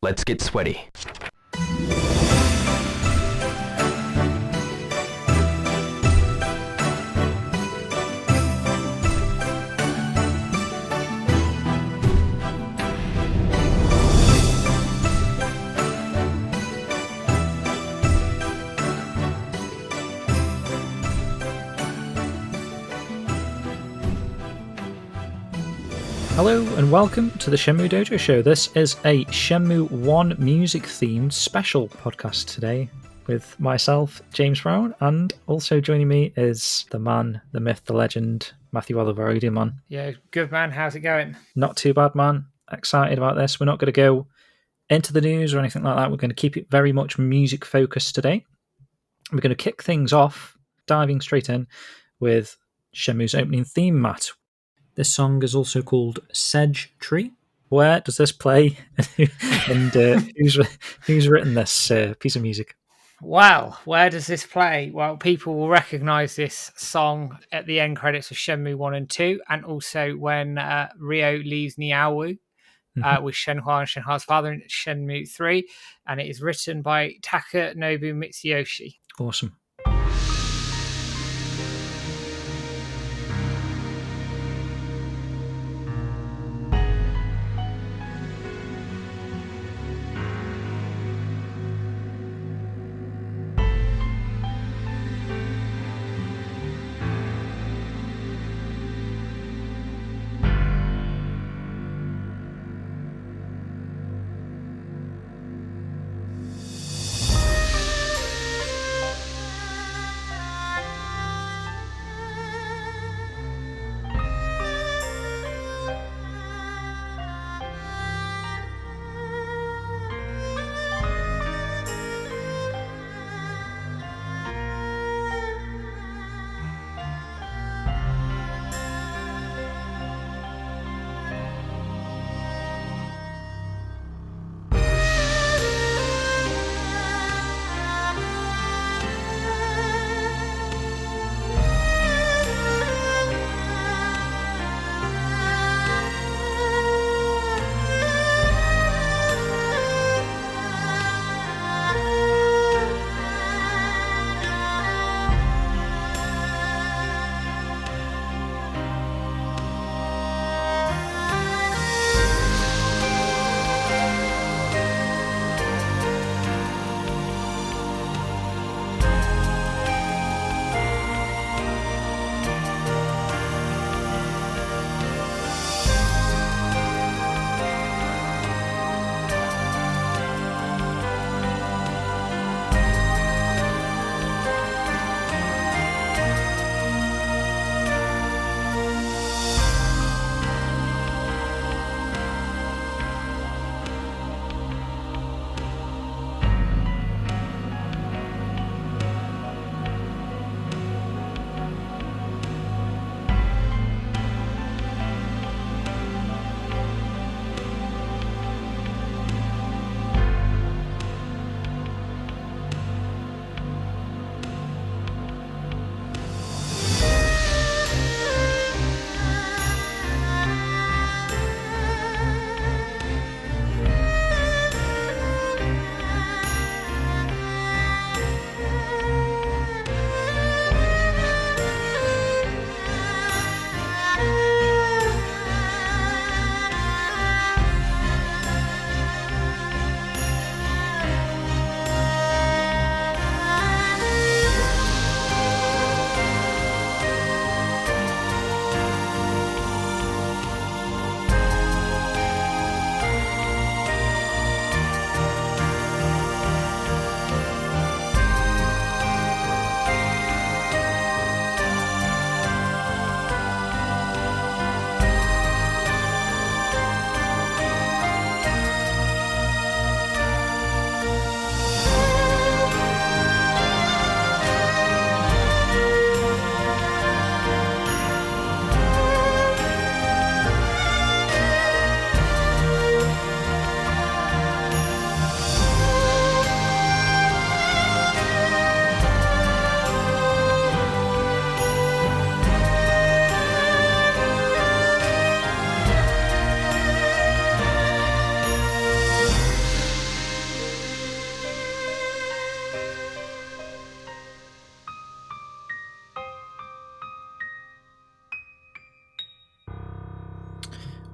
Let's get sweaty. Hello and welcome to the Shenmue Dojo Show. This is a Shenmue 1 music-themed special podcast today with myself, James Brown, and also joining me is the man, the myth, the legend, Matthew Oliver. How are you doing, man? Yeah, good man. How's it going? Not too bad, man. Excited about this. We're not going to go into the news or anything like that. We're going to keep it very much music-focused today. We're going to kick things off, diving straight in with Shenmue's opening theme, Matt. This song is also called Sedge Tree. Where does this play? And who's written this piece of music? Well, where does this play? Well, people will recognise this song at the end credits of Shenmue 1 and 2, and also when Ryo leaves Niaowu with Shenhua and Shenhua's father in Shenmue 3, and it is written by Takanobu Mitsuyoshi. Awesome.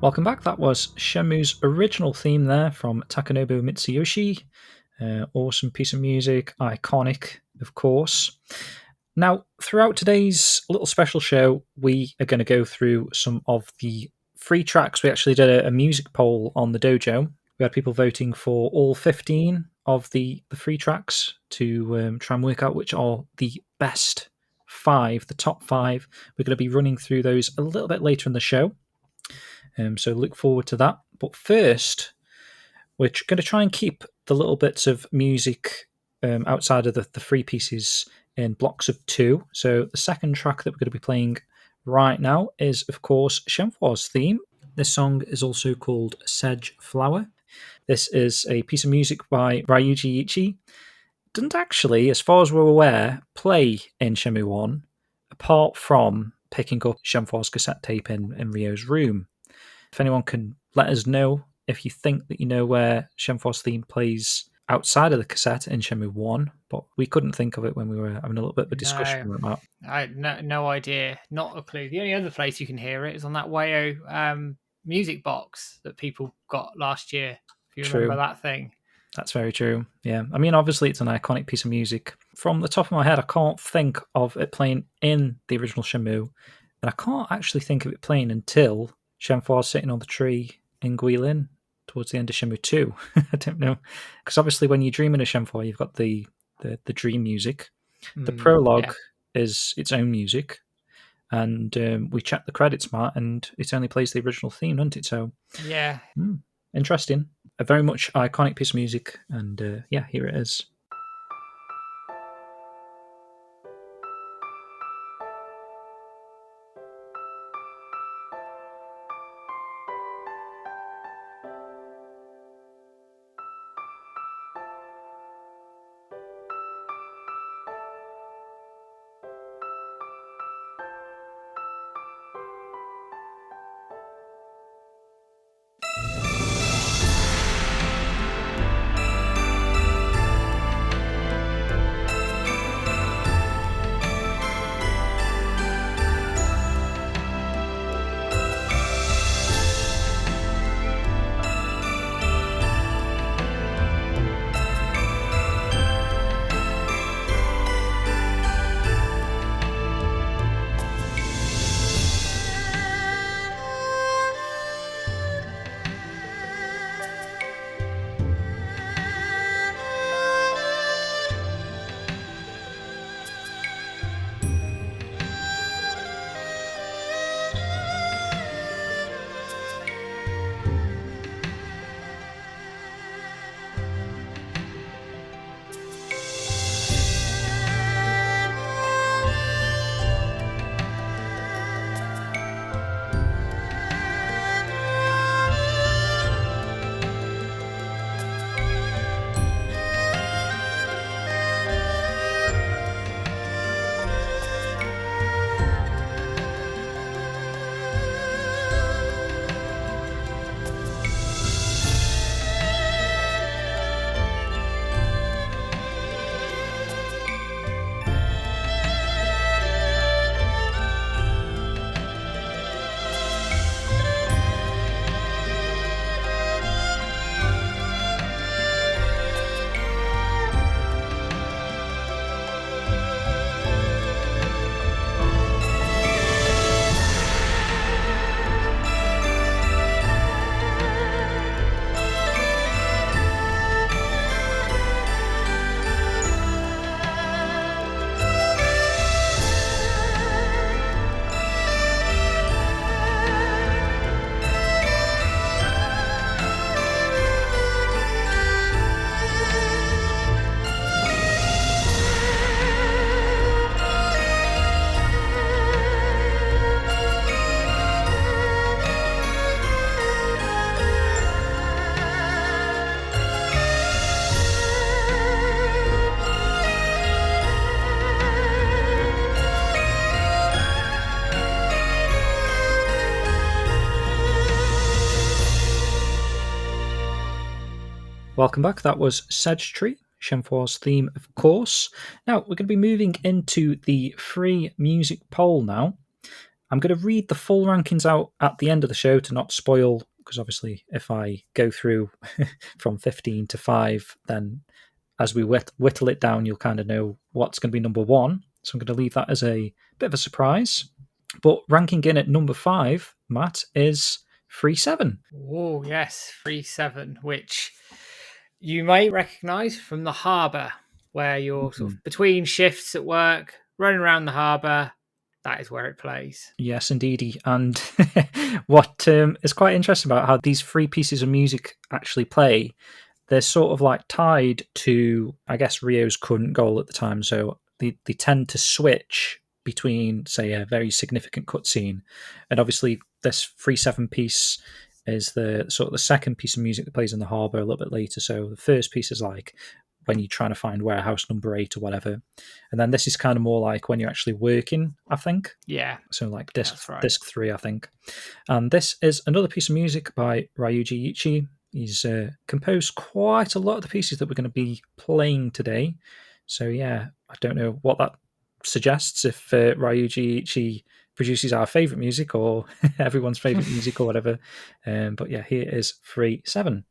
Welcome back. That was Shenmue's original theme there from Takanobu Mitsuyoshi. Awesome piece of music, iconic, of course. Now, throughout today's little special show, we are going to go through some of the free tracks. We actually did a music poll on the dojo. We had people voting for all 15 of the free tracks to try and work out which are the best 5, the top 5. We're going to be running through those a little bit later in the show. So look forward to that. But first, we're going to try and keep the little bits of music outside of the free pieces in blocks of 2. So the second track that we're going to be playing right now is, of course, Shenhua's theme. This song is also called Sedge Flower. This is a piece of music by Ryuji Ichi. Doesn't actually, as far as we're aware, play in Shenmue 1, apart from picking up Shenhua's cassette tape in Ryo's room. If anyone can let us know if you think that you know where Shenhua's theme plays outside of the cassette in Shenmue 1, but we couldn't think of it when we were having a little bit of a discussion about that. I had no idea, not a clue. The only other place you can hear it is on that Wayo music box that people got last year, if you remember that thing. That's very true, yeah. I mean, obviously it's an iconic piece of music. From the top of my head, I can't think of it playing in the original Shenmue, and I can't actually think of it playing until Shenhua's sitting on the tree in Guilin towards the end of Shenmue 2. I don't know. Because obviously when you're dreaming of Shenhua, you've got the dream music. The prologue is its own music. And we checked the credits, Matt, and it only plays the original theme, doesn't it? So, yeah. Interesting. A very much iconic piece of music. And yeah, here it is. Welcome back. That was Sedge Tree, Shenhua's theme, of course. Now, we're going to be moving into the free music poll now. I'm going to read the full rankings out at the end of the show to not spoil, because obviously if I go through from 15 to 5, then as we whittle it down, you'll kind of know what's going to be number 1. So I'm going to leave that as a bit of a surprise. But ranking in at number 5, Matt, is 3-7. Oh, yes, 3-7, which you may recognise from the harbour, where you're sort of between shifts at work, running around the harbour. That is where it plays. Yes, indeedy. And what is quite interesting about how these 3 pieces of music actually play, they're sort of like tied to, I guess, Rio's current goal at the time. So they tend to switch between, say, a very significant cutscene. And obviously this 3-7 piece is the sort of the second piece of music that plays in the harbour a little bit later. So the first piece is like when you're trying to find warehouse number 8 or whatever. And then this is kind of more like when you're actually working, I think. Yeah. So like disc 3, I think. And this is another piece of music by Ryuji Ichi. He's composed quite a lot of the pieces that we're going to be playing today. So yeah, I don't know what that suggests, if Ryuji Ichi produces our favourite music or everyone's favourite music or whatever. But yeah, here is 3-7.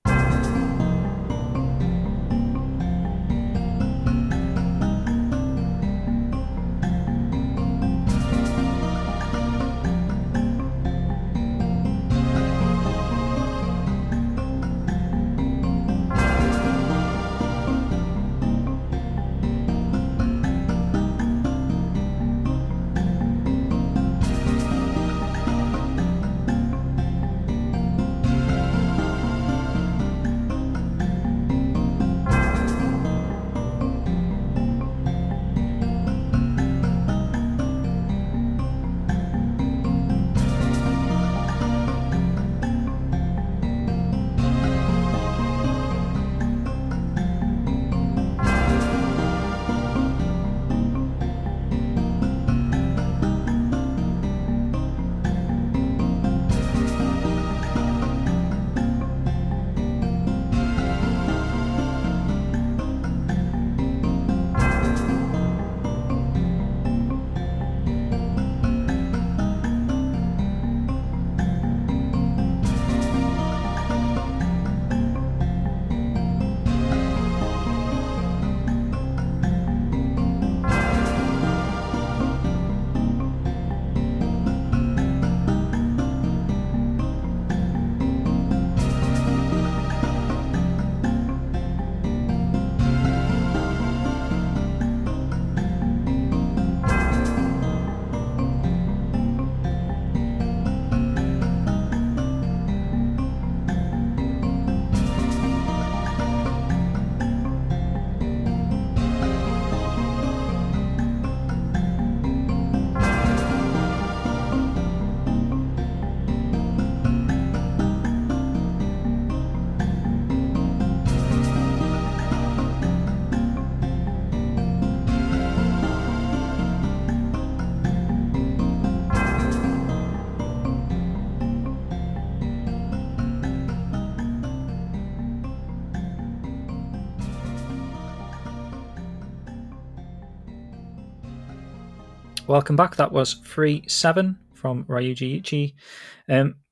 Welcome back. That was 3-7 from Ryuji Ichi.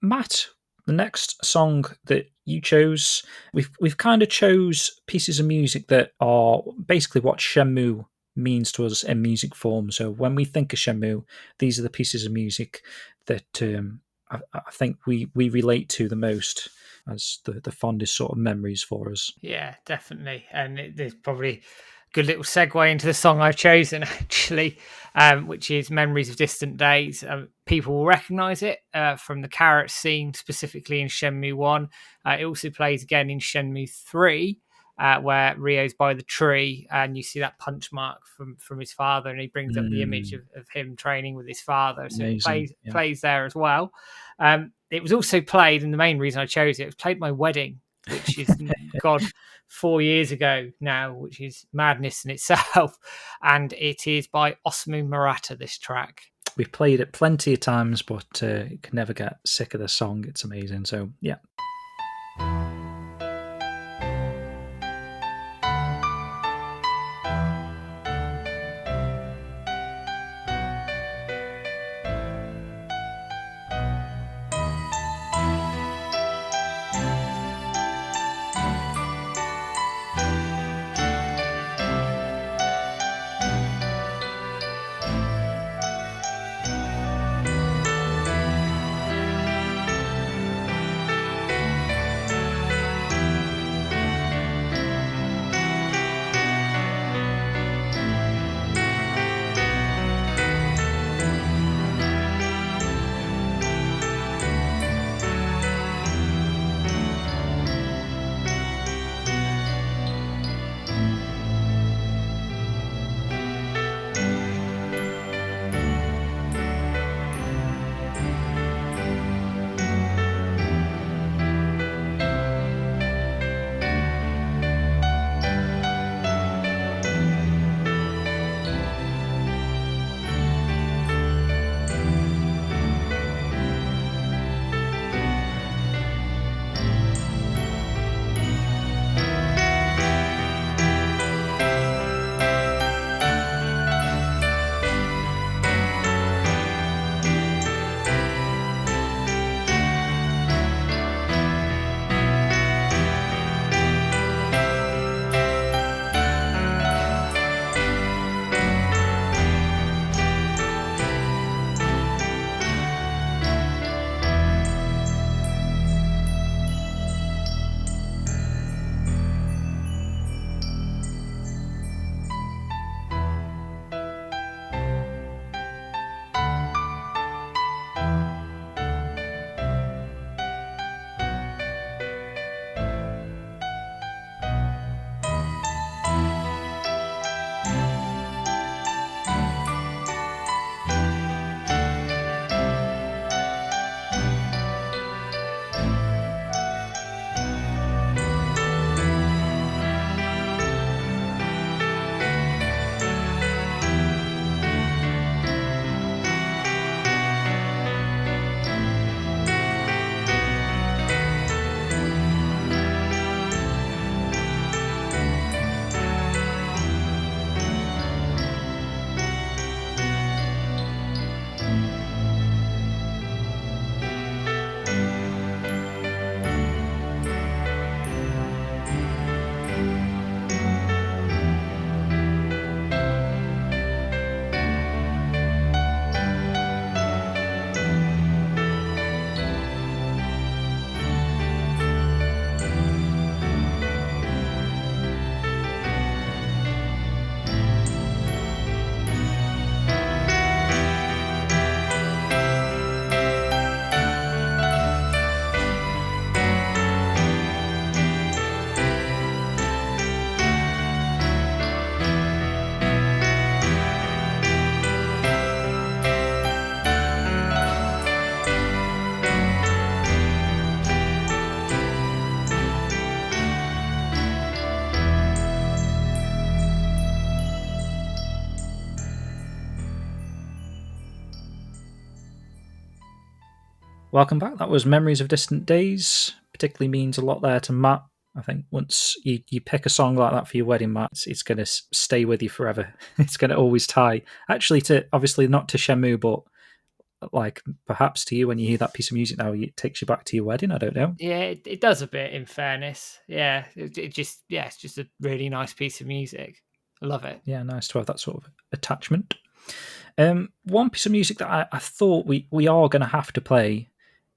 Matt, the next song that you chose, we've kind of chose pieces of music that are basically what Shenmue means to us in music form. So when we think of Shenmue, these are the pieces of music that I think we relate to the most as the fondest sort of memories for us. Yeah, definitely. And there's probably good little segue into the song I've chosen, actually, which is Memories of Distant Days. People will recognise it from the carrot scene, specifically in Shenmue 1. It also plays again in Shenmue 3, where Ryo's by the tree, and you see that punch mark from his father, and he brings up the image of him training with his father. So Amazing. it plays there as well. It was also played, and the main reason I chose it was played at my wedding, which is, God, 4 years ago now, which is madness in itself. And it is by Osamu Murata, this track. We've played it plenty of times, but you can never get sick of the song. It's amazing. So, yeah. Welcome back. That was Memories of Distant Days. Particularly means a lot there to Matt. I think once you pick a song like that for your wedding, Matt, it's going to stay with you forever. It's going to always tie. Actually, to obviously not to Shenmue, but like perhaps to you when you hear that piece of music now, it takes you back to your wedding. I don't know. Yeah, it does a bit. In fairness, yeah, it just it's just a really nice piece of music. I love it. Yeah, nice to have that sort of attachment. One piece of music that I thought we are going to have to play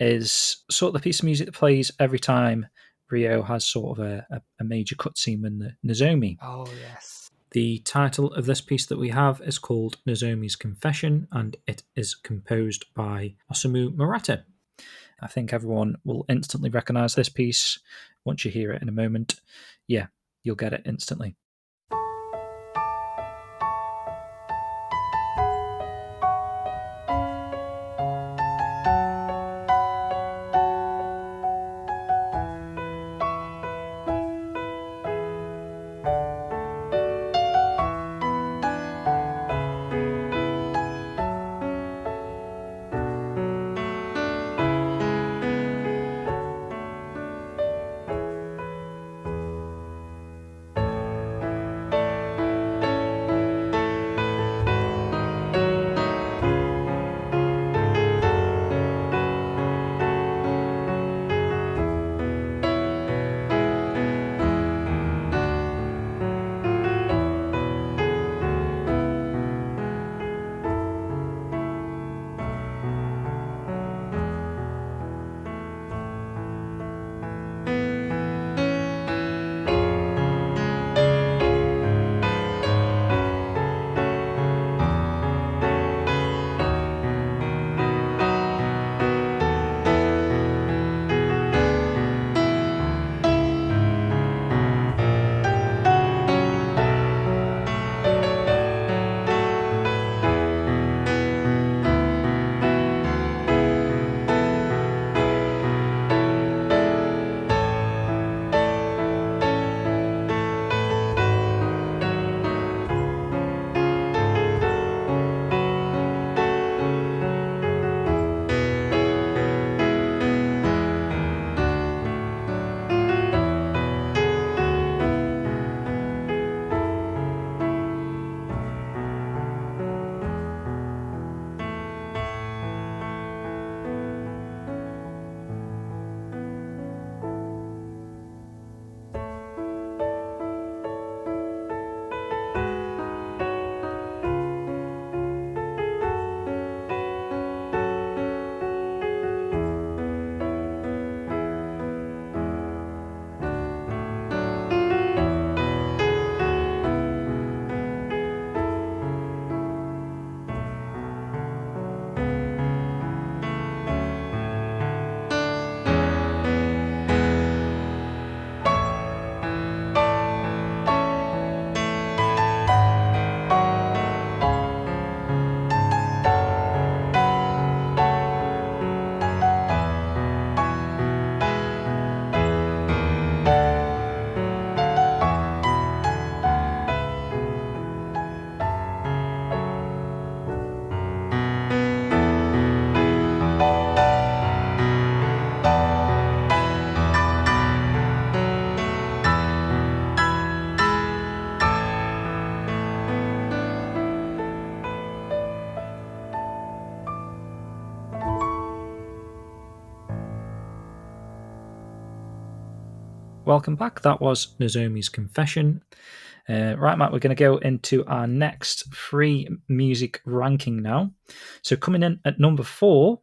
is sort of the piece of music that plays every time Rio has sort of a major cutscene when the Nozomi. Oh yes. The title of this piece that we have is called Nozomi's Confession, and it is composed by Osamu Murata. I think everyone will instantly recognize this piece once you hear it in a moment. Yeah, you'll get it instantly. Welcome back. That was Nozomi's Confession. Right, Matt, we're going to go into our next free music ranking now. So coming in at number 4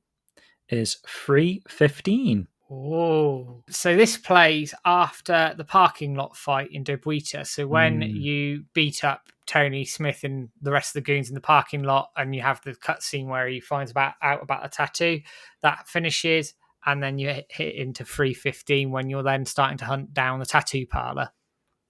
is Free 15. Oh, so this plays after the parking lot fight in Dobuita. So when you beat up Tony Smith and the rest of the goons in the parking lot, and you have the cutscene where he finds out about a tattoo, that finishes, and then you hit into 3:15 when you're then starting to hunt down the tattoo parlor.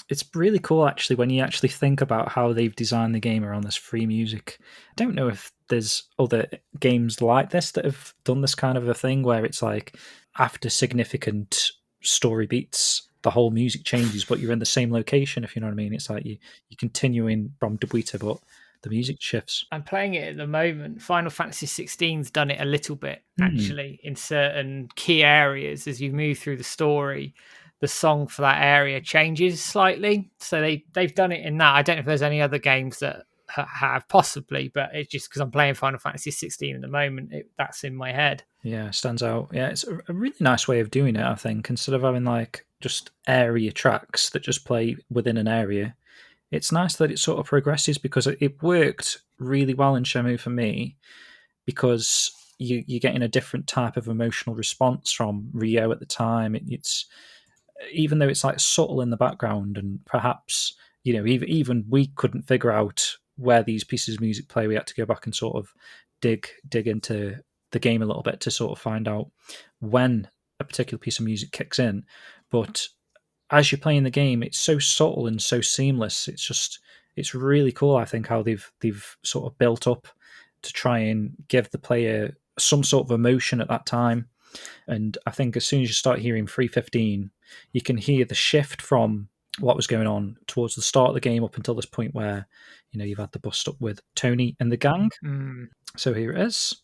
It's really cool, actually, when you actually think about how they've designed the game around this free music. I don't know if there's other games like this that have done this kind of a thing where it's like after significant story beats, the whole music changes, but you're in the same location, if you know what I mean. It's like you're continuing from Debuita, but the music shifts. I'm playing it at the moment. Final Fantasy 16's done it a little bit, actually, in certain key areas. As you move through the story, the song for that area changes slightly. So they've done it in that. I don't know if there's any other games that have, possibly, but it's just because I'm playing Final Fantasy 16 at the moment, that's in my head. Yeah, stands out. Yeah, it's a really nice way of doing it, I think. Instead of having like just area tracks that just play within an area, it's nice that it sort of progresses, because it worked really well in Shenmue for me, because you're getting a different type of emotional response from Ryo at the time. It's even though it's like subtle in the background, and perhaps even we couldn't figure out where these pieces of music play. We had to go back and sort of dig into the game a little bit to sort of find out when a particular piece of music kicks in. But as you're playing the game, it's so subtle and so seamless. It's really cool, I think, how they've sort of built up to try and give the player some sort of emotion at that time. And I think as soon as you start hearing 3:15, you can hear the shift from what was going on towards the start of the game up until this point where you've had the bust up with Tony and the gang. So here it is.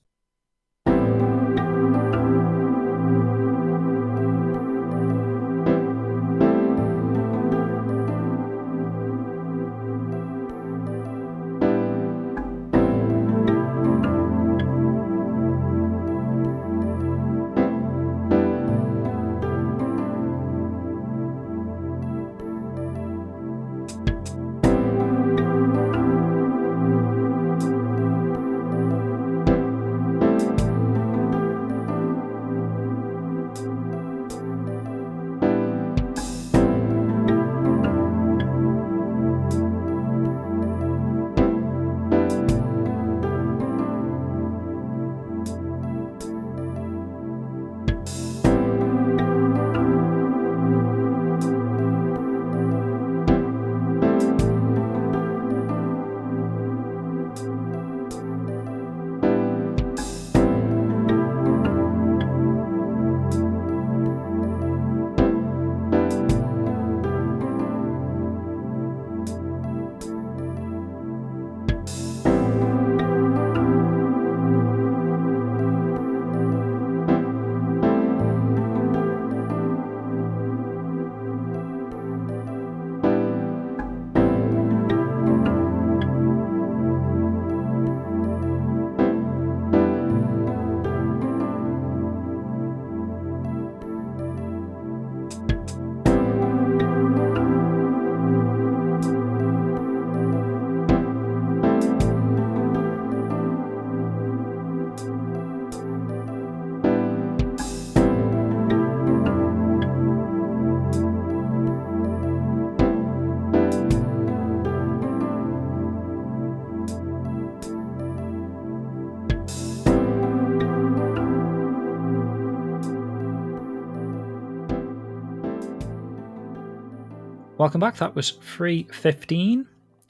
Welcome back. That was 3:15.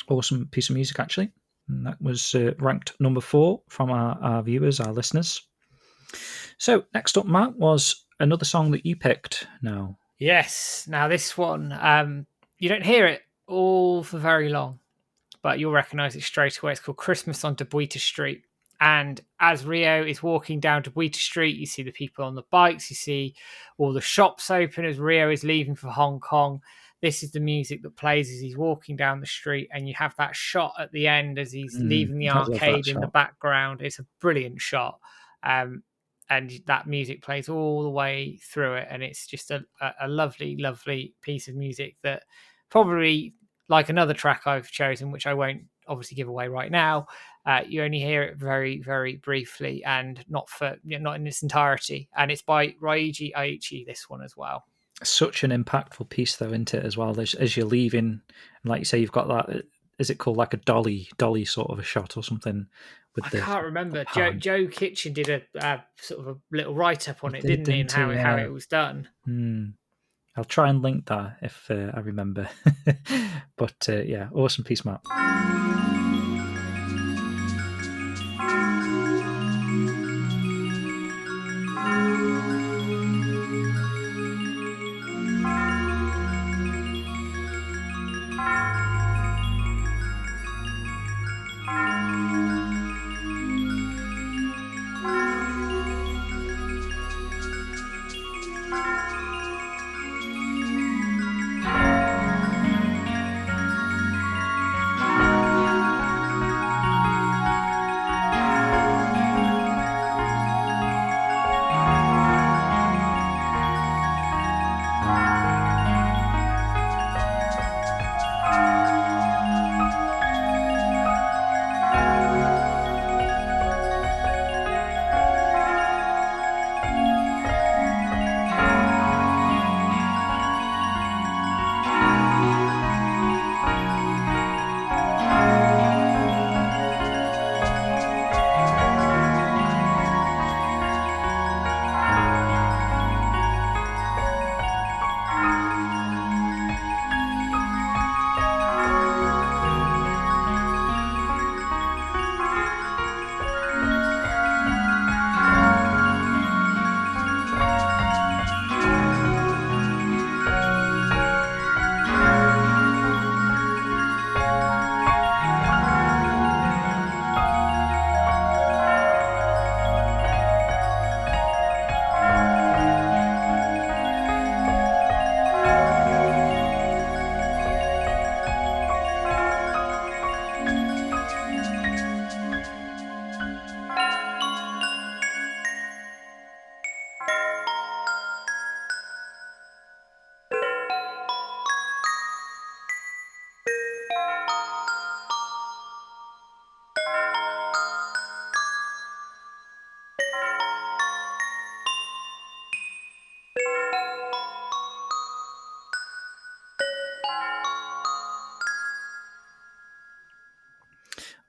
Awesome piece of music, actually. And that was ranked number 4 from our viewers, our listeners. So next up, Matt, was another song that you picked now. Yes. Now this one, you don't hear it all for very long, but you'll recognise it straight away. It's called Christmas on Debuita Street. And as Ryo is walking down Debuita Street, you see the people on the bikes, you see all the shops open as Ryo is leaving for Hong Kong. This is the music that plays as he's walking down the street, and you have that shot at the end as he's leaving the arcade in the background. It's a brilliant shot. And that music plays all the way through it, and it's just a lovely, lovely piece of music that probably, like another track I've chosen, which I won't obviously give away right now, you only hear it very, very briefly and not in its entirety. And it's by Ryuji Aichi, this one as well. Such an impactful piece, though, isn't it, as well? As you're leaving, and like you say, you've got that, is it called like a dolly sort of a shot or something? I can't remember. Joe Kitchen did a sort of a little write-up on it, didn't he, and how it was done. I'll try and link that if I remember. But yeah, awesome piece, Matt.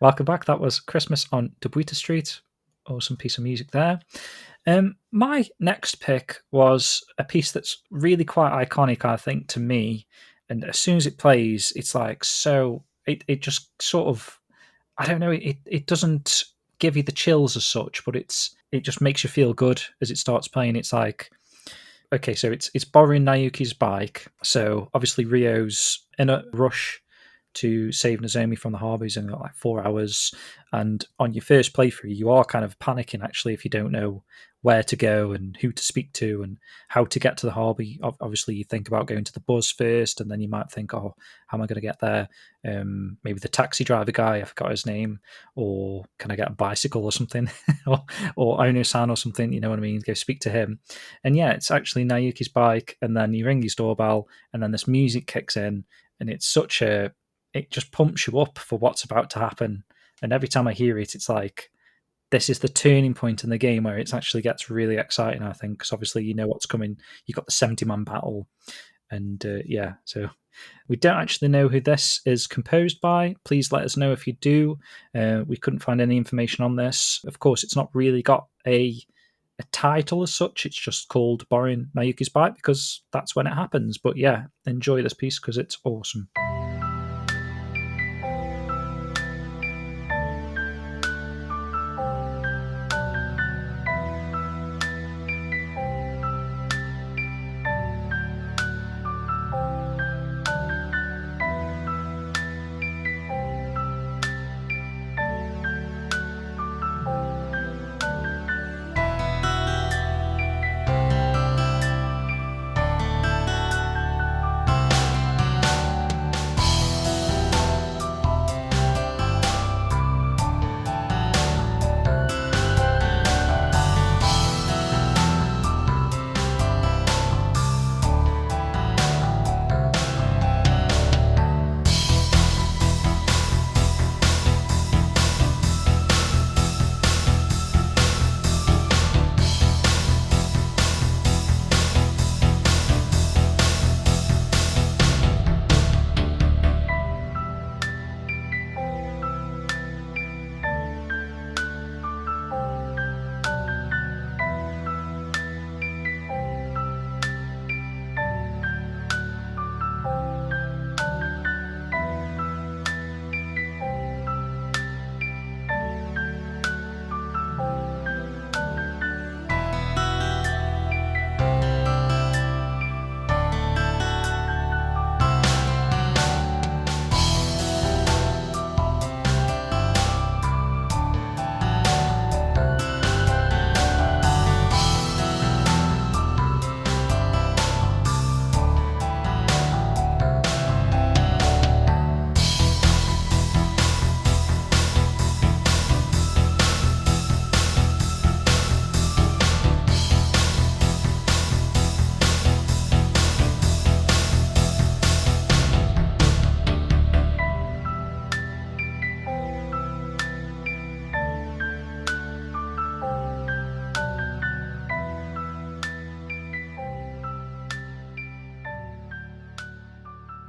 Welcome back. That was Christmas on Debuita Street. Awesome piece of music there. My next pick was a piece that's really quite iconic, I think, to me. And as soon as it plays, it's like so. It just sort of, I don't know. It doesn't give you the chills as such, but it just makes you feel good as it starts playing. It's like, okay, so it's borrowing Naoki's bike. So obviously Rio's in a rush to save Nozomi from the harbour. He's only got like 4 hours. And on your first playthrough, you are kind of panicking actually if you don't know where to go and who to speak to and how to get to the harbour. Obviously, you think about going to the bus first, and then you might think, oh, how am I going to get there? Maybe the taxi driver guy, I forgot his name, or can I get a bicycle or something? or Ono-san or something, you know what I mean? Go speak to him. And yeah, it's actually Naoki's bike, and then you ring his doorbell, and then this music kicks in, and it's such a it just pumps you up for what's about to happen. And every time I hear it, it's like, this is the turning point in the game where it actually gets really exciting, I think, because obviously you know what's coming. You've got the 70-man battle. And so we don't actually know who this is composed by. Please let us know if you do. We couldn't find any information on this. Of course, it's not really got a title as such. It's just called Borrowing Naoki's Bike because that's when it happens. But yeah, enjoy this piece because it's awesome.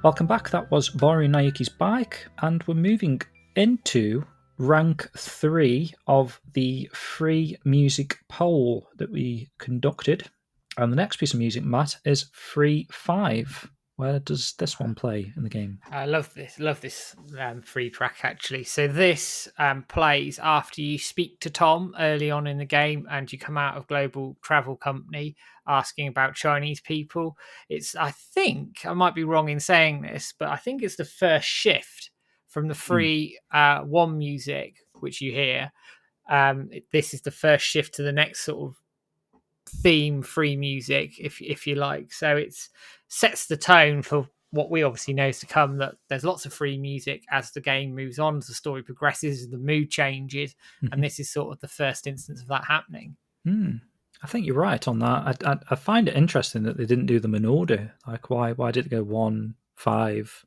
Welcome back. That was Borrowing Naoki's Bike, and we're moving into rank 3 of the free music poll that we conducted. And the next piece of music, Matt, is free 5. Where does this one play in the game? I love this free track actually. So this plays after you speak to Tom early on in the game, and you come out of Global Travel Company asking about Chinese people. I think I might be wrong in saying this, but I think it's the first shift from the free 1 music which you hear. This is the first shift to the next sort of theme free music, if you like. So it's sets the tone for what we obviously know is to come, that there's lots of free music as the game moves on, as the story progresses, the mood changes, and this is sort of the first instance of that happening. I think you're right on that. I find it interesting that they didn't do them in order. Like, why did it go 1, 5,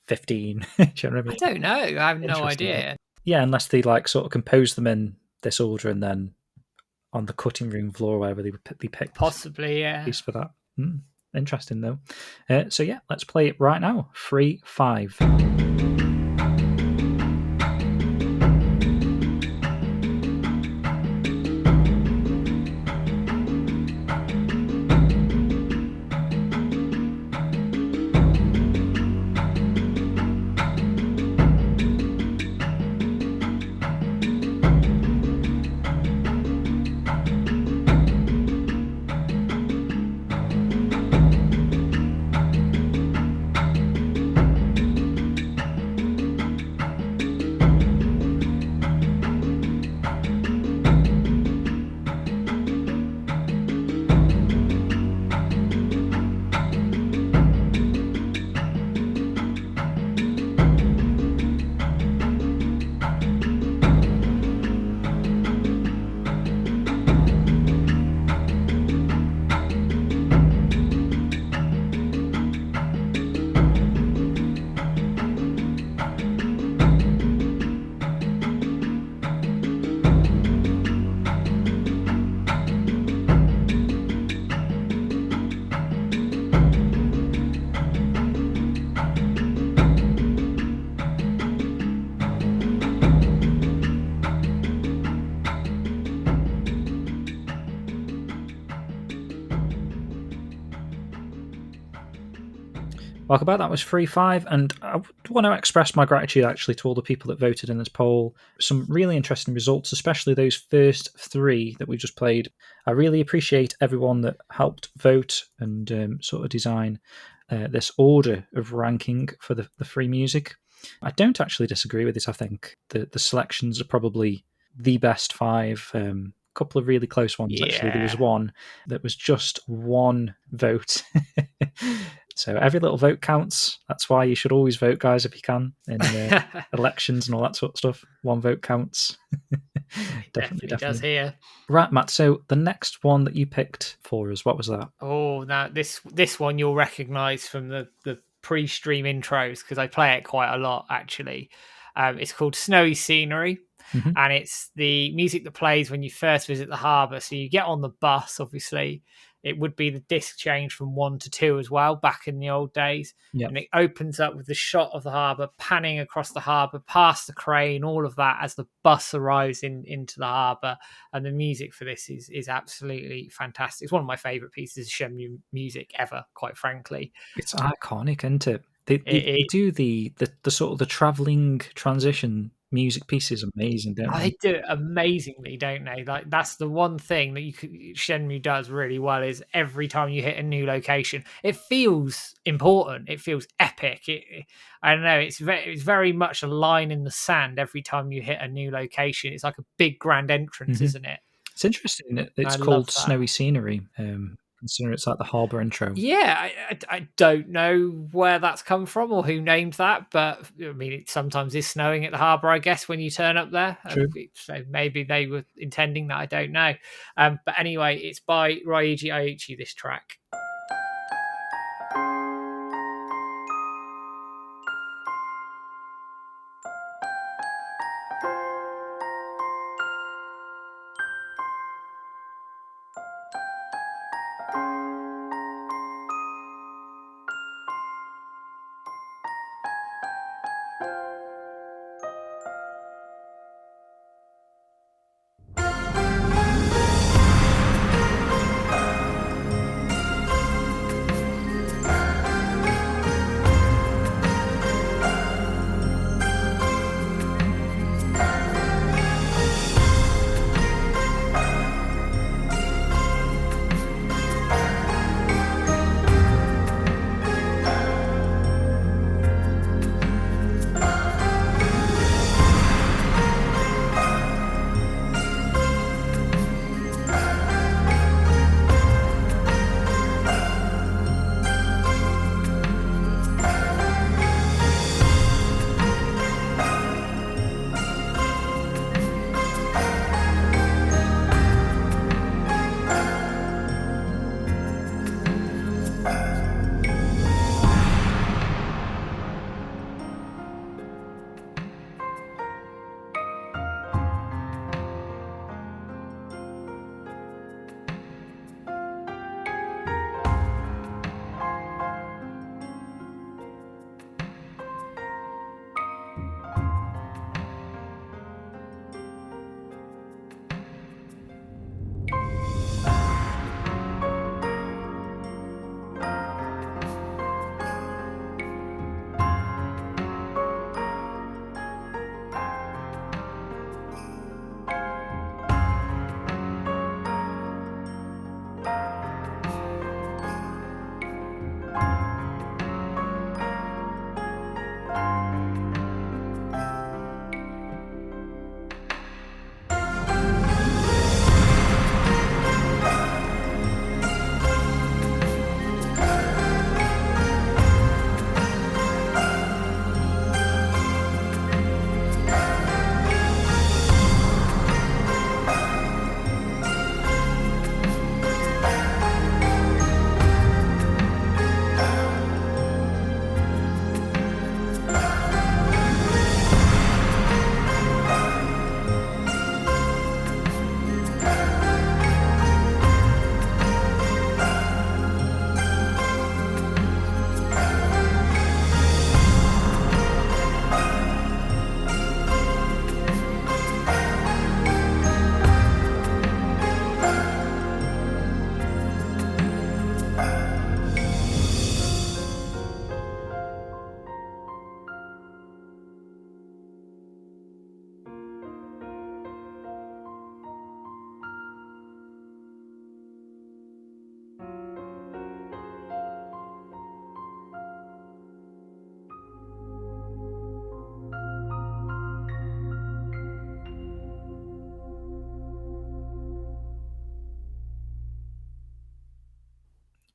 15? Do you know what I mean? I don't know. I have no idea. Yeah, unless they like sort of compose them in this order and then on the cutting room floor or wherever they picked possibly, yeah, piece for that. Interesting though. So yeah, let's play it right now. Free 5. Walkabout, that was 3-5, and I want to express my gratitude actually to all the people that voted in this poll. Some really interesting results, especially those first 3 that we just played. I really appreciate everyone that helped vote and sort of design this order of ranking for the free music. I don't actually disagree with this. I think the selections are probably the best 5. Couple of really close ones, actually. There was one that was just 1 vote. So every little vote counts. That's why you should always vote, guys, if you can, in elections and all that sort of stuff. 1 vote counts. definitely does here. Right, Matt, so the next one that you picked for us, what was that? Oh, now this one you'll recognise from the pre-stream intros, because I play it quite a lot, actually. It's called Snowy Scenery. Mm-hmm. And it's the music that plays when you first visit the harbour. So you get on the bus, obviously. It would be the disc change from 1 to 2 as well, back in the old days. Yep. And it opens up with the shot of the harbour, panning across the harbour, past the crane, all of that as the bus arrives into the harbour. And the music for this is absolutely fantastic. It's one of my favourite pieces of Shenmue music ever, quite frankly. It's iconic, isn't it? They do the sort of the travelling transition music pieces amazing, don't they? They do it amazingly, don't they? Like, that's the one thing that Shenmue does really well, is every time you hit a new location, it feels important. It feels epic. I don't know. It's very much a line in the sand every time you hit a new location. It's like a big grand entrance, isn't it? It's interesting that it's called Snowy Scenery. Considering it's like the harbour intro. Yeah, I don't know where that's come from or who named that, but I mean, it sometimes is snowing at the harbour, I guess, when you turn up there. True. So maybe they were intending that, I don't know. But anyway, it's by Ryuji Aiuchi, this track.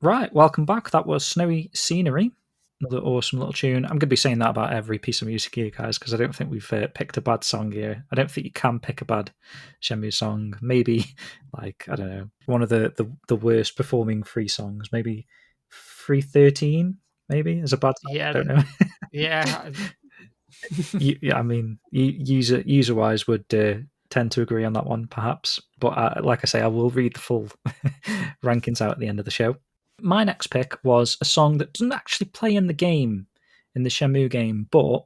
Right, welcome back. That was Snowy Scenery. Another awesome little tune. I'm going to be saying that about every piece of music here, guys, because I don't think we've picked a bad song here. I don't think you can pick a bad Shenmue song. Maybe, like, I don't know, one of the worst performing free songs. Maybe 313, maybe, is a bad song. Yeah, I don't know. yeah. Yeah, I mean, user wise would tend to agree on that one, perhaps. But like I say, I will read the full rankings out at the end of the show. My next pick was a song that doesn't actually play in the game, in the Shenmue game, but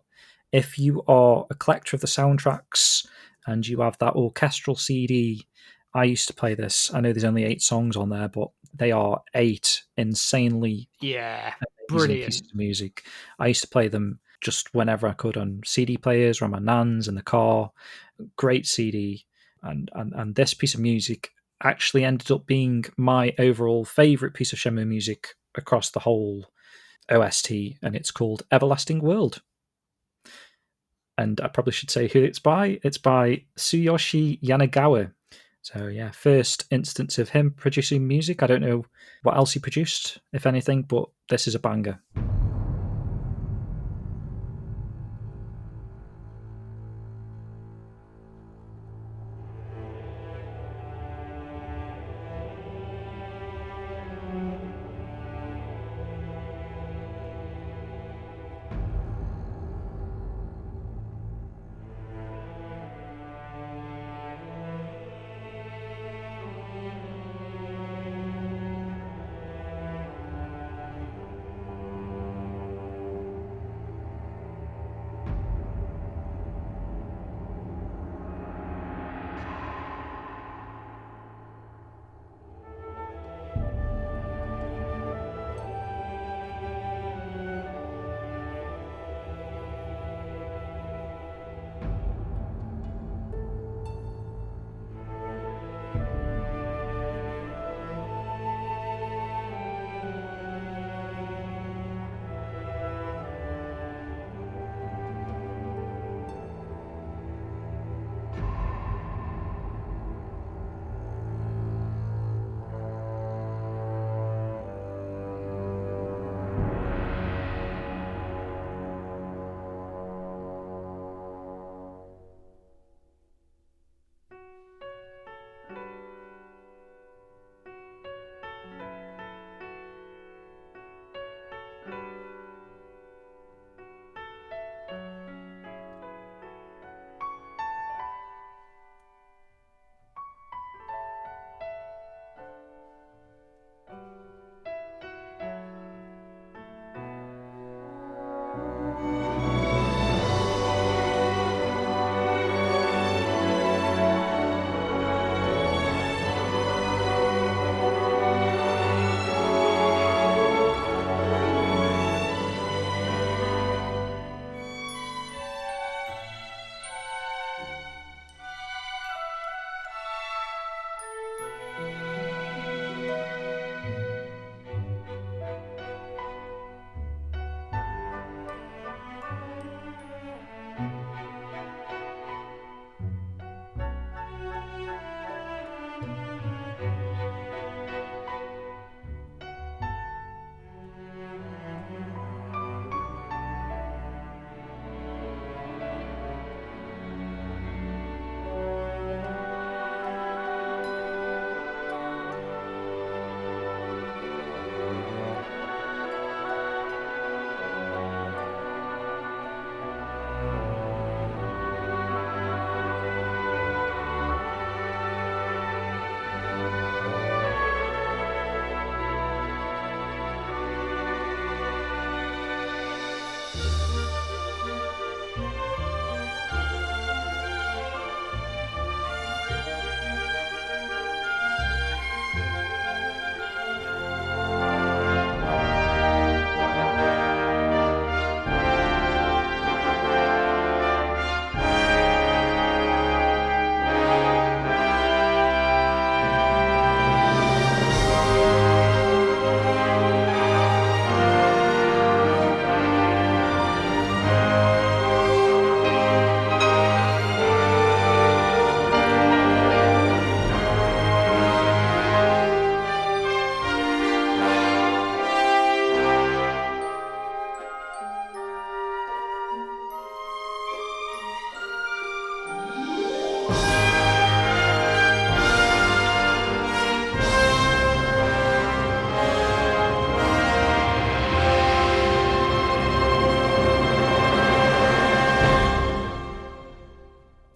if you are a collector of the soundtracks and you have that orchestral CD, I used to play this. I know there's only 8 songs on there, but they are 8 insanely Yeah, amazing brilliant. pieces of music. I used to play them just whenever I could on CD players or on my nan's in the car. Great CD, and this piece of music actually ended up being my overall favorite piece of Shenmue music across the whole OST, and it's called Everlasting World. And I probably should say who it's by. It's by Tsuyoshi Yanagawa. So yeah, first instance of him producing music. I don't know what else he produced, if anything, but this is a banger.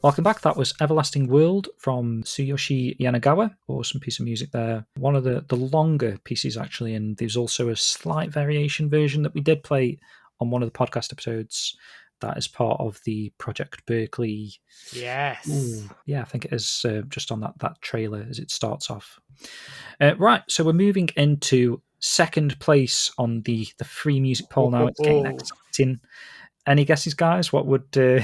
Welcome back. That was Everlasting World from Tsuyoshi Yanagawa. Awesome piece of music there. One of the longer pieces, actually, and there's also a slight variation version that we did play on one of the podcast episodes that is part of the Project Berkeley. Yes. Ooh, yeah, I think it is just on that trailer as it starts off. Right, so we're moving into second place on the free music poll now. It's getting exciting. Any guesses, guys? What would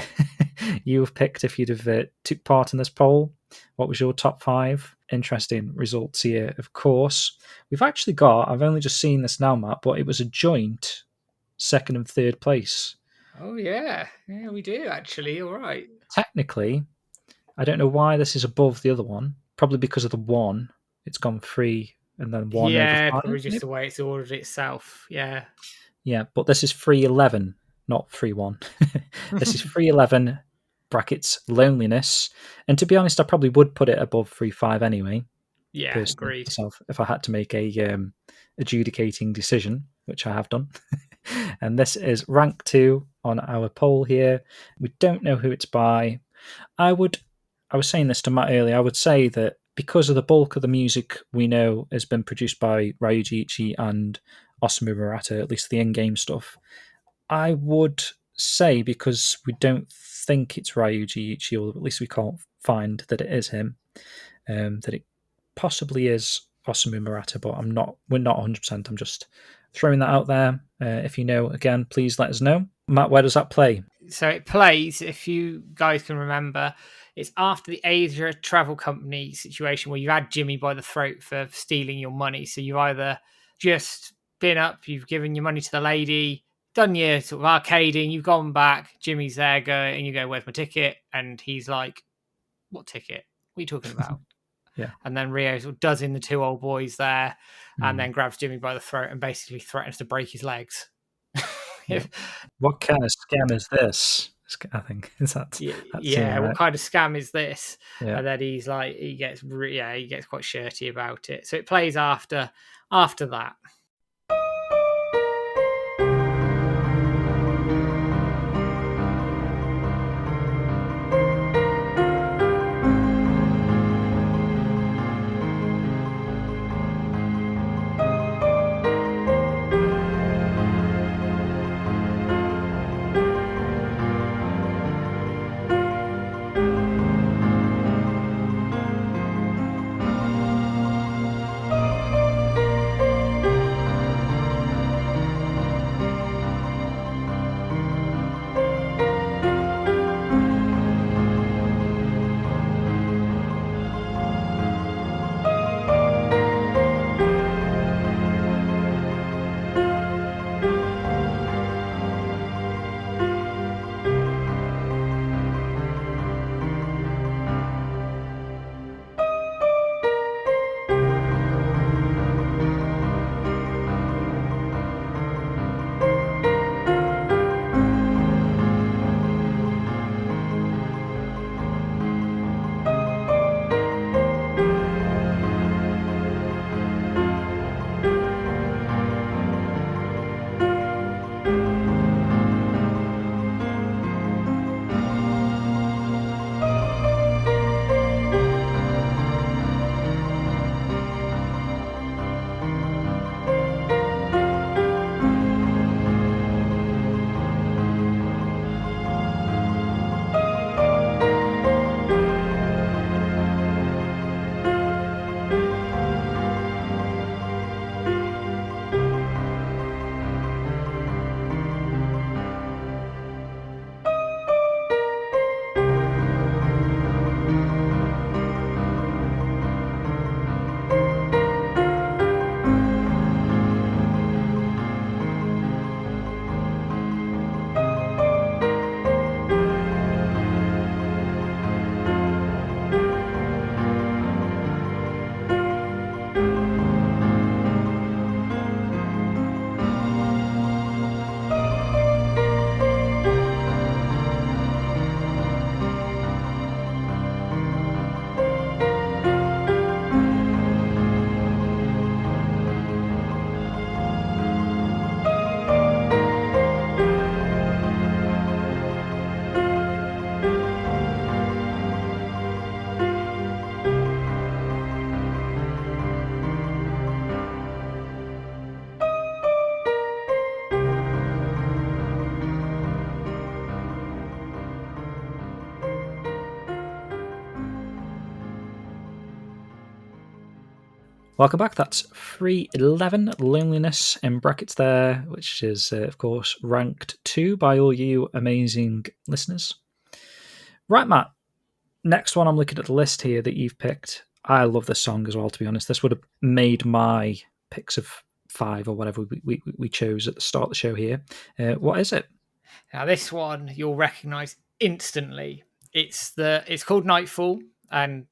you have picked if you'd have took part in this poll? What was your top 5? Interesting results here, of course. We've actually got, I've only just seen this now, Matt, but it was a joint second and third place. Oh, yeah. Yeah, we do, actually. All right. Technically, I don't know why this is above the other one. Probably because of the 1. It's gone 3 and then 1 over 5. Probably just the way it's ordered itself. Yeah. Yeah, but this is 311, not 3-1. This is 311 brackets loneliness. And to be honest, I probably would put it above 3-5 anyway. Yeah, personally, agreed. Myself, if I had to make a adjudicating decision, which I have done. And this is rank 2 on our poll here. We don't know who it's by. I was saying this to Matt earlier, I would say that because of the bulk of the music we know has been produced by Ryuji Ichi and Osamu Murata, at least the in-game stuff, I would say, because we don't think it's Ryuji Ichi, or at least we can't find that it is him, that it possibly is Osamu Murata, but we're not 100%. I'm just throwing that out there. If you know, again, please let us know. Matt, where does that play? So it plays, if you guys can remember, it's after the Asia Travel Company situation where you had Jimmy by the throat for stealing your money. So you've either just been up, you've given your money to the lady, done your sort of arcading, you've gone back, Jimmy's there going, and you go, "Where's my ticket?" And he's like, "What ticket? What are you talking about?" Yeah. And then Rio sort of does in the 2 old boys there, and then grabs Jimmy by the throat and basically threatens to break his legs. What kind of scam is this? I think is that. Yeah. What kind of scam is this? Yeah. And then he's like, he gets quite shirty about it. So it plays after that. Welcome back. That's 311 Loneliness in brackets there, which is, of course, ranked 2 by all you amazing listeners. Right, Matt. Next one, I'm looking at the list here that you've picked. I love this song as well, to be honest. This would have made my picks of 5 or whatever we chose at the start of the show here. What is it? Now, this one you'll recognise instantly. It's called Nightfall, and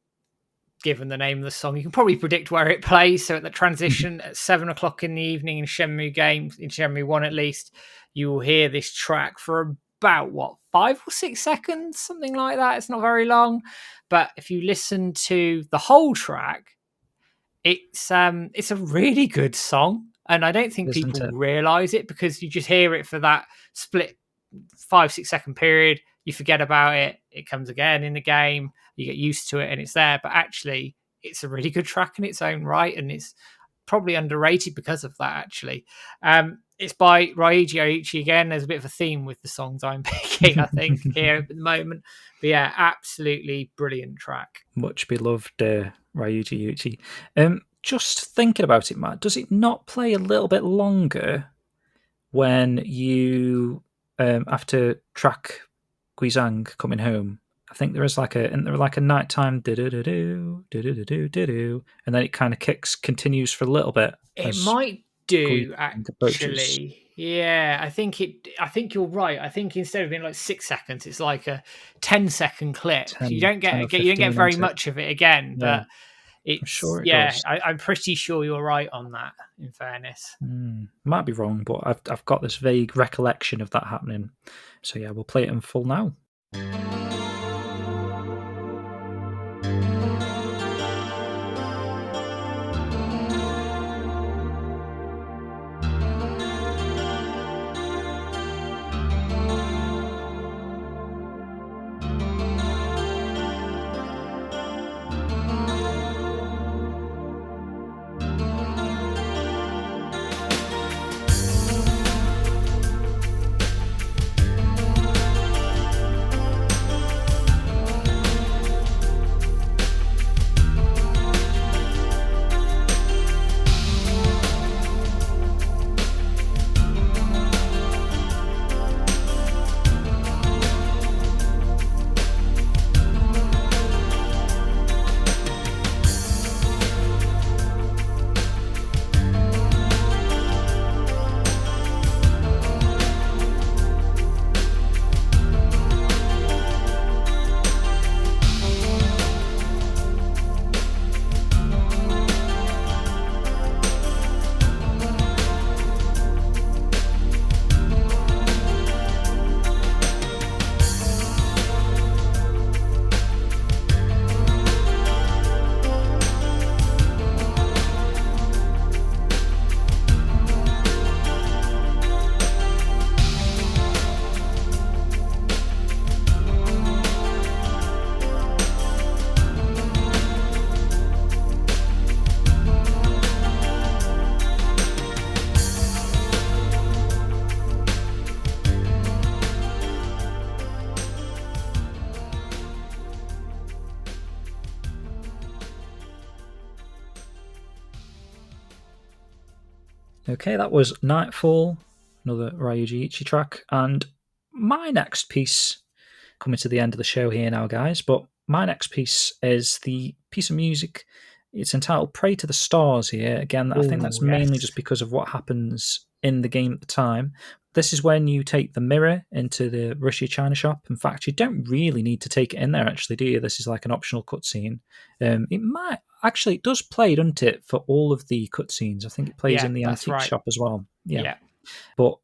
given the name of the song, you can probably predict where it plays. So at the transition at 7 o'clock in the evening in Shenmue games, in Shenmue 1 at least, you will hear this track for about 5 or 6 seconds, something like that. It's not very long, but if you listen to the whole track, it's a really good song, and I don't think people realize it because you just hear it for that split 5-6 second period. You forget about it. It comes again in the game. You get used to it, and it's there. But actually, it's a really good track in its own right, and it's probably underrated because of that. Actually, it's by Ryuji Oichi again. There's a bit of a theme with the songs I'm picking, I think, here at the moment. But yeah, absolutely brilliant track. Much beloved Ryuji Oichi. Just thinking about it, Matt, does it not play a little bit longer when you after track Guizhang coming home? I think there is like a nighttime do-do-do-do, do-do-do-do-do, and then it kind of continues for a little bit. It might do actually. Yeah, I think you're right. I think instead of being like 6 seconds, it's like a 10-second clip. You don't get very much of it again, but it's I'm pretty sure you're right on that, in fairness. Might be wrong, but I've got this vague recollection of that happening. So yeah, we'll play it in full now. Okay, that was Nightfall, another Ryuji Oichi track, and my next piece, coming to the end of the show here now, guys, but my next piece is the piece of music. It's entitled Pray to the Stars here. Again, I think that's mainly just because of what happens in the game at the time. This is when you take the mirror into the Russia China shop. In fact, you don't really need to take it in there, actually, do you? This is like an optional cutscene. It does play, doesn't it, for all of the cutscenes? I think it plays in the antique shop as well. Yeah. But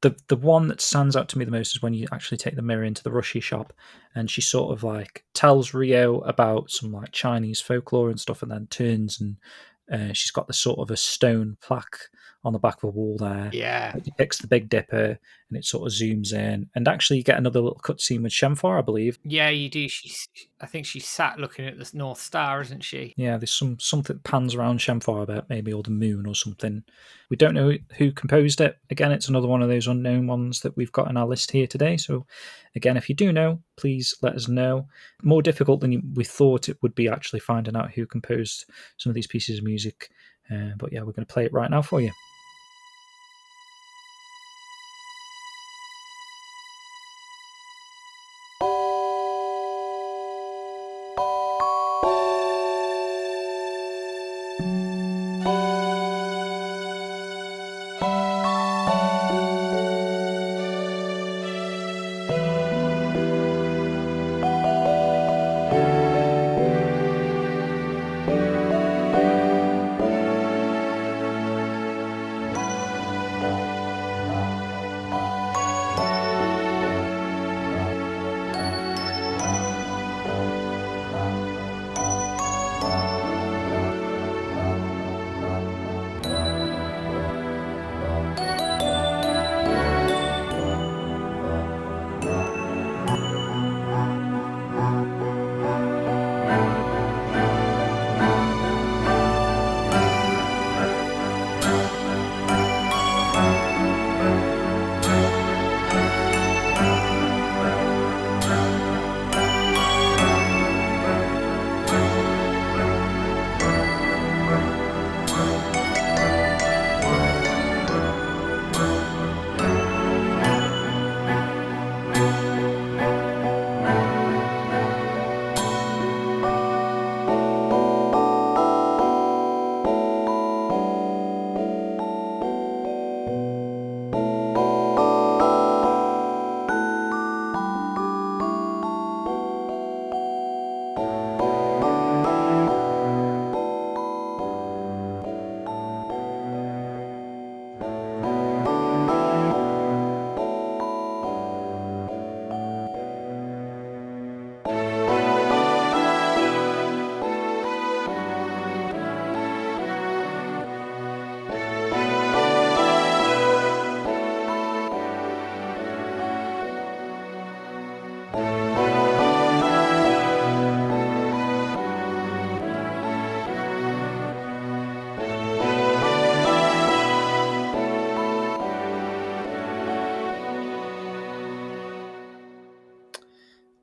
the one that stands out to me the most is when you actually take the mirror into the Russia shop, and she sort of like tells Rio about some like Chinese folklore and stuff, and then turns and she's got this sort of a stone plaque on the back of the wall there. Yeah. It depicts the Big Dipper, and it sort of zooms in. And actually, you get another little cutscene with Shenmue, I believe. Yeah, you do. I think she's sat looking at the North Star, isn't she? Yeah, there's something that pans around Shenmue about maybe, or the moon or something. We don't know who composed it. Again, it's another one of those unknown ones that we've got in our list here today. So, again, if you do know, please let us know. More difficult than we thought it would be actually finding out who composed some of these pieces of music. But yeah, we're going to play it right now for you.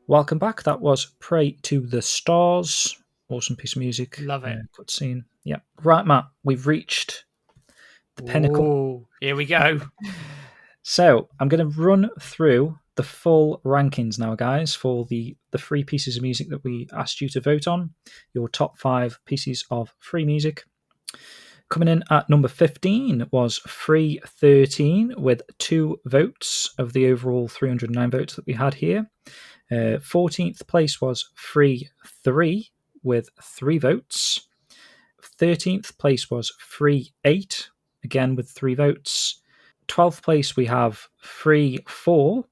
Welcome back. That was Pray to the Stars. Awesome piece of music. Love it. Cutscene. Yeah. Right, Matt, we've reached the pinnacle. Ooh, here we go. So I'm going to run through the full rankings now, guys, for the 3 pieces of music that we asked you to vote on. Your top 5 pieces of free music. Coming in at number 15 was Free 13 with 2 votes of the overall 309 votes that we had here. 14th place was Free 3 with 3 votes. 13th place was Free 8, again with 3 votes. 12th place we have Free 4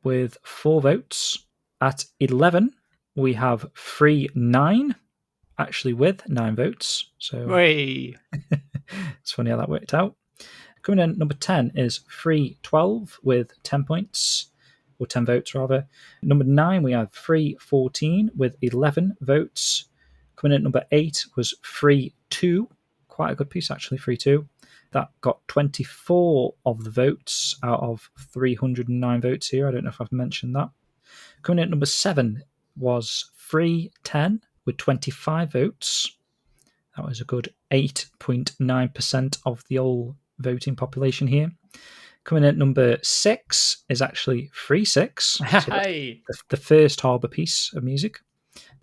with 4 votes. At 11 we have Free 9, actually with 9 votes. So it's funny how that worked out. Coming in at number 10 is Free 12 with 10 points. Or 10 votes, rather. Number 9, we have Free 14 with 11 votes. Coming in at number 8 was Free 2. Quite a good piece, actually, Free 2. That got 24 of the votes out of 309 votes here. I don't know if I've mentioned that. Coming in at number 7 was Free 10 with 25 votes. That was a good 8.9% of the whole voting population here. Coming in at number 6 is actually Free 6. Hey. So the first Harbour piece of music.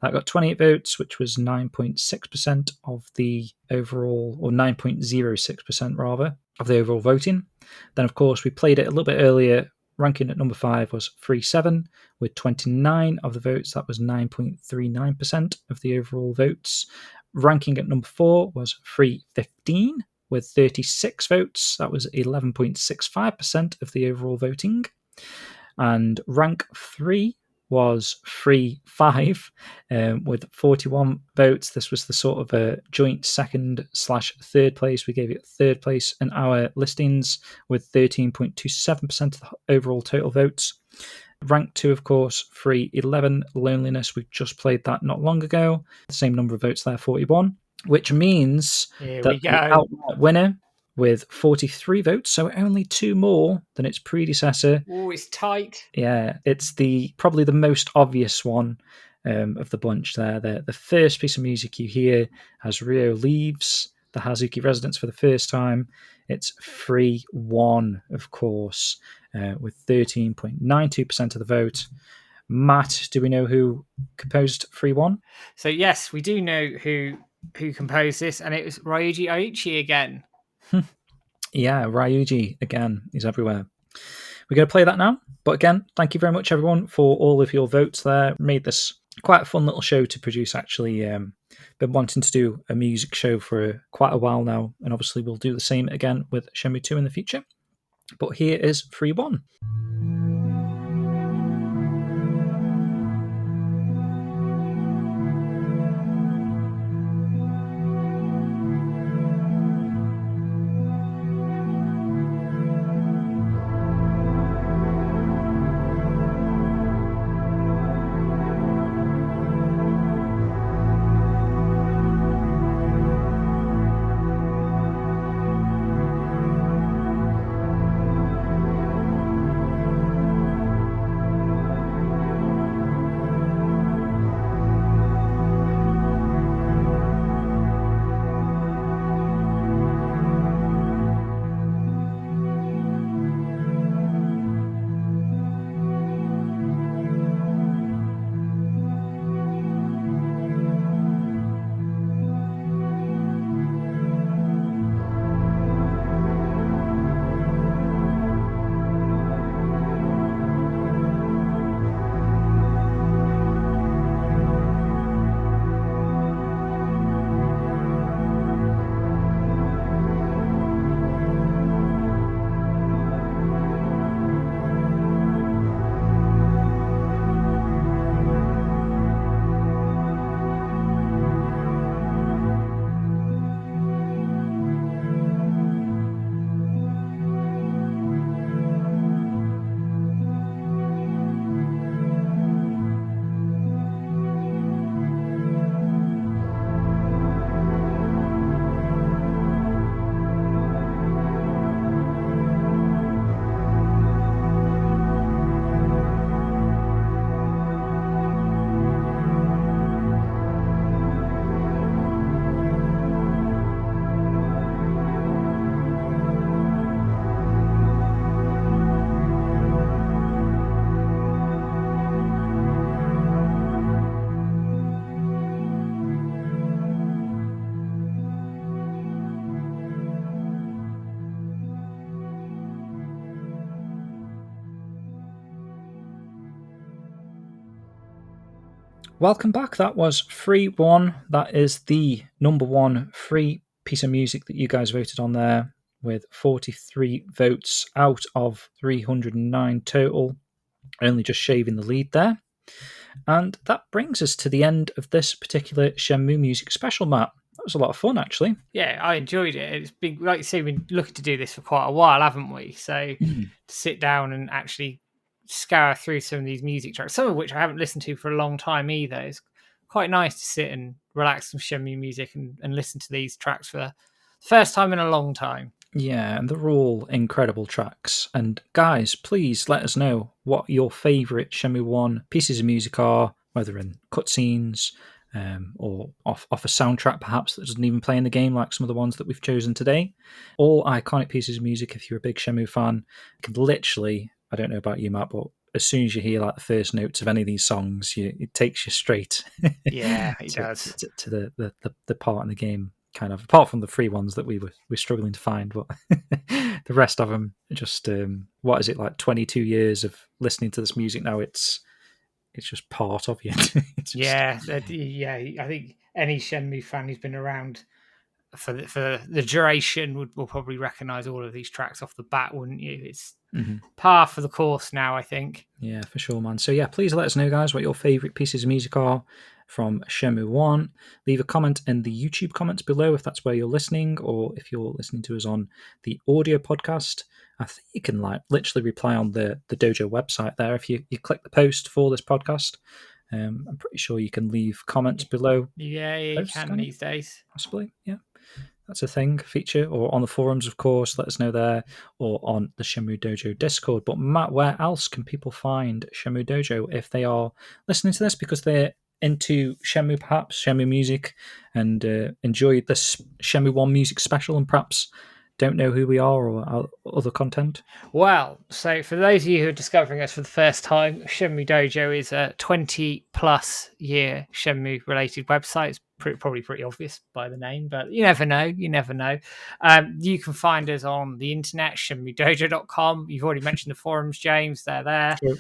That got 28 votes, which was 9.6% of the overall, or 9.06% rather, of the overall voting. Then, of course, we played it a little bit earlier. Ranking at number 5 was Free 7 with 29 of the votes. That was 9.39% of the overall votes. Ranking at number 4 was Free 15 with 36 votes. That was 11.65% of the overall voting. And rank 3 was 3-5 with 41 votes. This was the sort of a joint second/third place. We gave it third place in our listings with 13.27% of the overall total votes. Rank 2, of course, 3-11, Loneliness. We just played that not long ago. The same number of votes there, 41, which means Here that we the go. outright winner with 43 votes, so only 2 more than its predecessor. Oh, it's tight. Yeah, it's probably the most obvious one of the bunch there. The first piece of music you hear as Rio leaves the Hazuki residence for the first time. It's 3-1, of course, with 13.92% of the vote. Matt, do we know who composed 3-1? So yes, we do know who composed this, and it was Ryuji Aichi again. Yeah, Ryuji again. He's everywhere. We're going to play that now. But again, thank you very much, everyone, for all of your votes there. Made this quite a fun little show to produce, actually. Been wanting to do a music show for quite a while now, and obviously we'll do the same again with Shenmue 2 in the future. But here is 3-1. Welcome back. That was 3-1. That is the number one free piece of music that you guys voted on there, with 43 votes out of 309 total, only just shaving the lead there. And that brings us to the end of this particular Shenmue Music Special, Matt. That was a lot of fun, actually. Yeah, I enjoyed it. It's been, like you say, we've been looking to do this for quite a while, haven't we? So to sit down and actually scour through some of these music tracks, some of which I haven't listened to for a long time either. It's quite nice to sit and relax some Shenmue music and listen to these tracks for the first time in a long time. Yeah, and they're all incredible tracks. And guys, please let us know what your favourite Shenmue 1 pieces of music are, whether in cutscenes or off a soundtrack perhaps that doesn't even play in the game, like some of the ones that we've chosen today. All iconic pieces of music. If you're a big Shenmue fan, you can literally, I don't know about you, Matt, but as soon as you hear like the first notes of any of these songs, it takes you straight. Yeah, it does. To the part in the game, kind of, apart from the free ones that we're struggling to find, but the rest of them just what is it, like 22 years of listening to this music now? It's just part of you. Yeah, I think any Shenmue fan who's been around for the duration will probably recognise all of these tracks off the bat, wouldn't you? It's par for the course now, I think. Yeah, for sure, man. So yeah, please let us know, guys, what your favourite pieces of music are from Shenmue 1. Leave a comment in the YouTube comments below if that's where you're listening, or if you're listening to us on the audio podcast. I think you can literally reply on the Dojo website there. If you click the post for this podcast, I'm pretty sure you can leave comments below. Yeah, you posts, can these days. Possibly, yeah. That's a thing, feature, or on the forums, of course, let us know there, or on the Shenmue Dojo Discord. But Matt, where else can people find Shenmue Dojo if they are listening to this because they're into Shenmue, perhaps, Shenmue music, and enjoyed this Shenmue 1 music special and perhaps don't know who we are or our other content? Well, so for those of you who are discovering us for the first time, Shenmue Dojo is a 20-plus year Shenmue-related website. It's probably pretty obvious by the name, but you never know. You never know. You can find us on the internet, shenmuedojo.com. You've already mentioned the forums, James. They're there. Sure.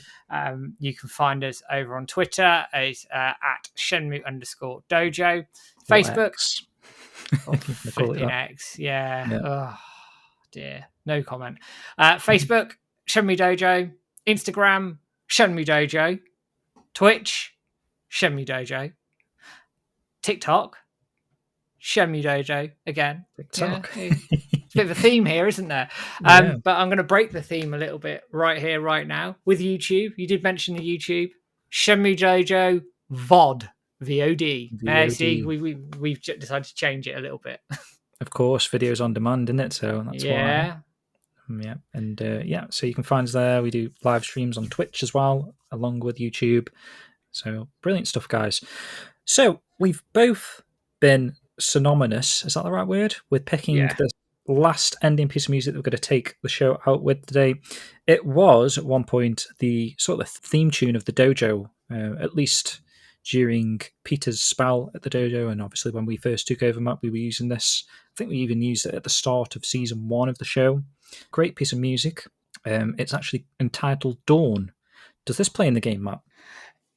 You can find us over on Twitter as at Shenmue_dojo. Facebook. Flipping X. Yeah. Oh, dear. No comment. Facebook, Shenmue Dojo. Instagram, Shenmue Dojo. Twitch, Shenmue Dojo. TikTok, Shenmue Dojo again. TikTok. Yeah, it's a bit of a theme here, isn't there? But I'm going to break the theme a little bit right here, right now with YouTube. You did mention the YouTube. Shenmue Dojo VOD. VOD. We've decided to change it a little bit. Of course, videos on demand, isn't it? So that's why. Yeah, and so you can find us there. We do live streams on Twitch as well, along with YouTube. So brilliant stuff, guys. So we've both been synonymous, is that the right word, with picking the last ending piece of music that we're going to take the show out with today. It was, at one point, the sort of theme tune of the dojo, at least during Peter's spell at the dojo, and obviously when we first took over, Matt, we were using this. I think we even used it at the start of season 1 of the show. Great piece of music. It's actually entitled Dawn. Does this play in the game, Matt?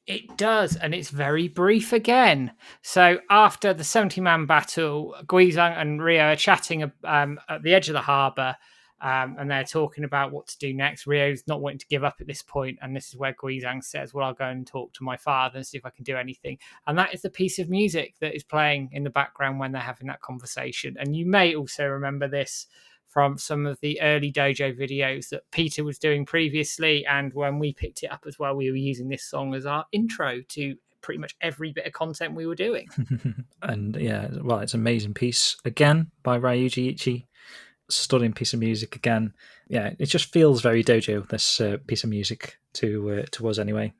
It does, and it's very brief again. So after the 70-man battle, Guizhang and Ryo are chatting at the edge of the harbour, and they're talking about what to do next. Ryo's not wanting to give up at this point, and this is where Guizhang says, well, I'll go and talk to my father and see if I can do anything. And that is the piece of music that is playing in the background when they're having that conversation. And you may also remember this from some of the early dojo videos that Peter was doing previously, and when we picked it up as well, we were using this song as our intro to pretty much every bit of content we were doing. And it's an amazing piece again by Ryuji Ichi. Stunning piece of music again. Yeah, it just feels very dojo, this piece of music to us anyway.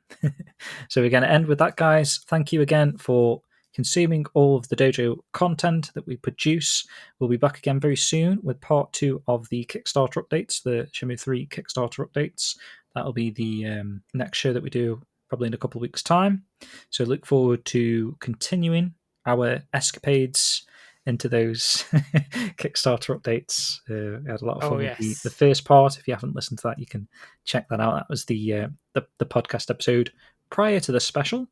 So we're going to end with that, guys. Thank you again for consuming all of the dojo content that we produce. We'll be back again very soon with part 2 of the Kickstarter updates, the Shenmue 3 Kickstarter updates. That'll be the next show that we do probably in a couple of weeks' time. So look forward to continuing our escapades into those Kickstarter updates. We had a lot of fun with the first part. If you haven't listened to that, you can check that out. That was the podcast episode prior to the special.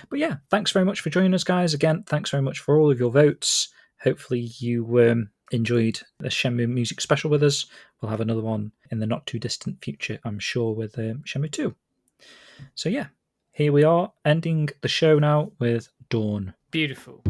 But yeah, thanks very much for joining us, guys. Again, thanks very much for all of your votes. Hopefully you enjoyed the Shenmue music special with us. We'll have another one in the not too distant future, I'm sure, with Shenmue 2. So yeah, here we are, ending the show now with Dawn. Beautiful.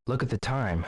Look at the time.